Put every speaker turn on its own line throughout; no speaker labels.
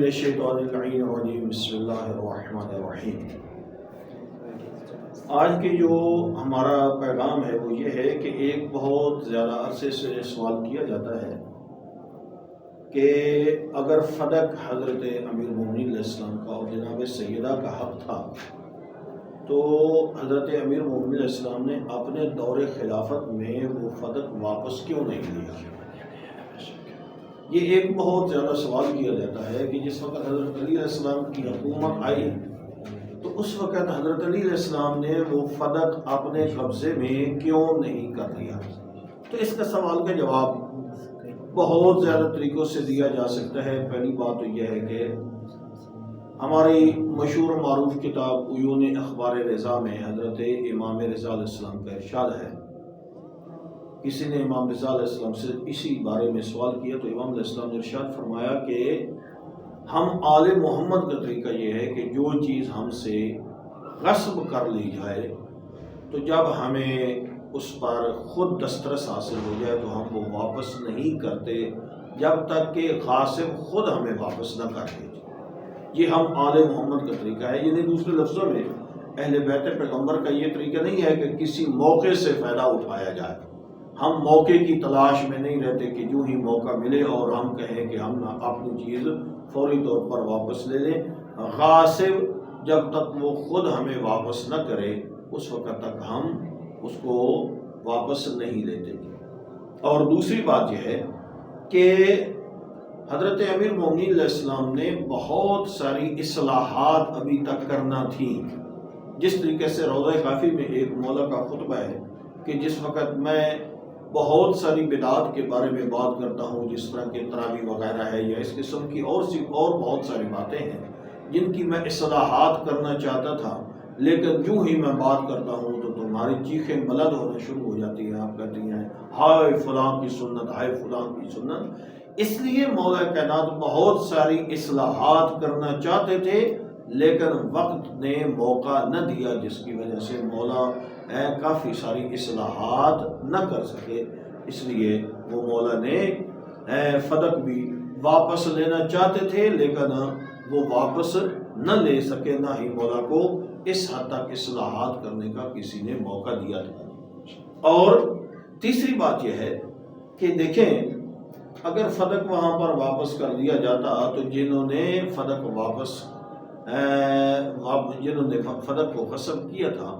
الشیطان اللعین الرجیم بسم اللہ الرحمن الرحیم۔ آج کے جو ہمارا پیغام ہے وہ یہ ہے کہ ایک بہت زیادہ عرصے سے سوال کیا جاتا ہے کہ اگر فدق حضرت امیر المومنین علیہ السلام کا اور جناب سیدہ کا حق تھا تو حضرت امیر المومنین علیہ السلام نے اپنے دور خلافت میں وہ فدق واپس کیوں نہیں لیا؟ یہ ایک بہت زیادہ سوال کیا جاتا ہے کہ جس وقت حضرت علی علیہ السلام کی حکومت آئی تو اس وقت حضرت علی علیہ السلام نے وہ فدق اپنے قبضے میں کیوں نہیں کر لیا؟ تو اس کا سوال کا جواب بہت زیادہ طریقوں سے دیا جا سکتا ہے۔ پہلی بات تو یہ ہے کہ ہماری مشہور و معروف کتاب عیون اخبار رضا میں حضرت امام رضا علیہ السلام کا ارشاد ہے۔ کسی نے امام رضا علیہ السلام سے اسی بارے میں سوال کیا تو امام علیہ السلام نے ارشاد فرمایا کہ ہم آل محمد کا طریقہ یہ ہے کہ جو چیز ہم سے غصب کر لی جائے تو جب ہمیں اس پر خود دسترس حاصل ہو جائے تو ہم وہ واپس نہیں کرتے جب تک کہ غاصب خود ہمیں واپس نہ کر دے۔ یہ ہم آل محمد کا طریقہ ہے، یعنی دوسرے لفظوں میں اہل بیت پیغمبر کا یہ طریقہ نہیں ہے کہ کسی موقع سے فائدہ اٹھایا جائے۔ ہم موقع کی تلاش میں نہیں رہتے کہ جو ہی موقع ملے اور ہم کہیں کہ ہم اپنی چیز فوری طور پر واپس لے لیں۔ غاصب جب تک وہ خود ہمیں واپس نہ کرے اس وقت تک ہم اس کو واپس نہیں لیتے۔ اور دوسری بات یہ ہے کہ حضرت امیر مومنین علیہ السلام نے بہت ساری اصلاحات ابھی تک کرنا تھی۔ جس طریقے سے روضہ کافی میں ایک مولا کا خطبہ ہے کہ جس وقت میں بہت ساری بدعات کے بارے میں بات کرتا ہوں، جس طرح کے تراویح وغیرہ ہے یا اس قسم کی اور بہت ساری باتیں ہیں جن کی میں اصلاحات کرنا چاہتا تھا، لیکن جو ہی میں بات کرتا ہوں تو تمہاری چیخیں بلند ہونا شروع ہو جاتی ہیں، آپ کہتی ہیں ہائے فلاں کی سنت، ہائے فلاں کی سنت۔ اس لیے مولا کائنات بہت ساری اصلاحات کرنا چاہتے تھے لیکن وقت نے موقع نہ دیا، جس کی وجہ سے مولا کافی ساری اصلاحات نہ کر سکے۔ اس لیے وہ مولا نے فدق بھی واپس لینا چاہتے تھے لیکن وہ واپس نہ لے سکے، نہ ہی مولا کو اس حد تک اصلاحات کرنے کا کسی نے موقع دیا تھا۔ اور تیسری بات یہ ہے کہ دیکھیں اگر فدق وہاں پر واپس کر دیا جاتا تو جنہوں نے فدق کو غصب کیا تھا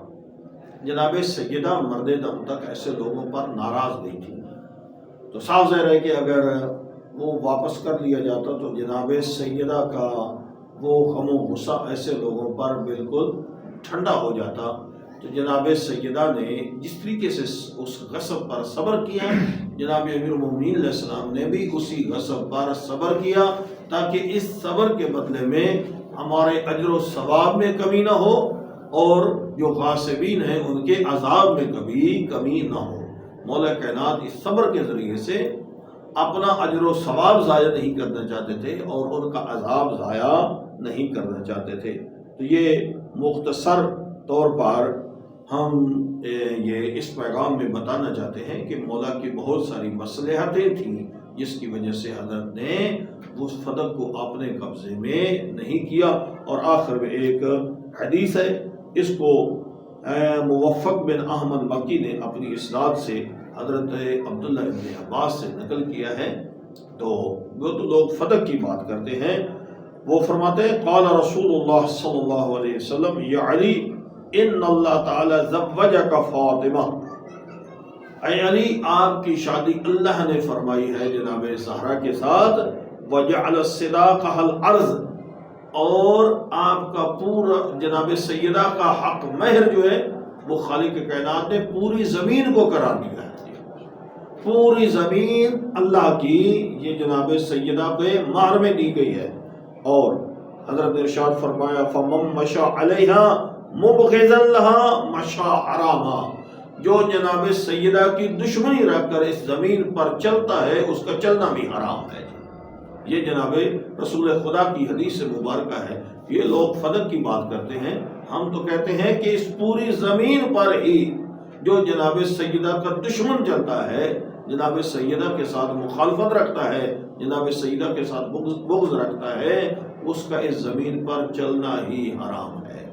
جناب سیدہ مرد دم تک ایسے لوگوں پر ناراض نہیں تھی، تو صاف ظاہر ہے کہ اگر وہ واپس کر لیا جاتا تو جناب سیدہ کا وہ غم و غصہ ایسے لوگوں پر بالکل ٹھنڈا ہو جاتا۔ تو جناب سیدہ نے جس طریقے سے اس غصب پر صبر کیا، جناب امیر المومنین علیہ السلام نے بھی اسی غصب پر صبر کیا تاکہ اس صبر کے بدلے میں ہمارے اجر و ثواب میں کمی نہ ہو اور جو غاصبین ہیں ان کے عذاب میں کبھی کمی نہ ہو۔ مولا کائنات اس صبر کے ذریعے سے اپنا اجر و ثواب ضائع نہیں کرنا چاہتے تھے اور ان کا عذاب ضائع نہیں کرنا چاہتے تھے۔ تو یہ مختصر طور پر ہم یہ اس پیغام میں بتانا چاہتے ہیں کہ مولا کی بہت ساری مصلحتیں تھیں جس کی وجہ سے حضرت نے اس فدق کو اپنے قبضے میں نہیں کیا۔ اور آخر میں ایک حدیث ہے، اس کو موفق بن احمد مکی نے اپنی اسناد سے حضرت عبداللہ ابن عباس سے نقل کیا ہے۔ تو وہ تو لوگ فدق کی بات کرتے ہیں، وہ فرماتے ہیں قال رسول اللہ صلی اللہ علیہ وسلم یا علی ان اللہ تعالی زوجک فاطمہ، اے علی آپ کی شادی اللہ نے فرمائی ہے جناب زہرا کے ساتھ، وجعل صداقہ الارض، اور آپ کا پورا جناب سیدہ کا حق مہر جو ہے وہ خالق کائنات نے پوری زمین کو قرار دیا ہے۔ پوری زمین اللہ کی یہ جناب سیدہ کے مہر میں دی گئی ہے۔ اور حضرت نے ارشاد فرمایا فمن مشى علیہا مبغضا لها مشى حراما، جو جناب سیدہ کی دشمنی رکھ کر اس زمین پر چلتا ہے اس کا چلنا بھی حرام ہے۔ یہ جناب رسول خدا کی حدیث مبارکہ ہے۔ یہ لوگ فدق کی بات کرتے ہیں، ہم تو کہتے ہیں کہ اس پوری زمین پر ہی جو جناب سیدہ کا دشمن چلتا ہے جناب سیدہ کے ساتھ مخالفت رکھتا ہے، جناب سیدہ کے ساتھ بغض رکھتا ہے، اس کا اس زمین پر چلنا ہی حرام ہے۔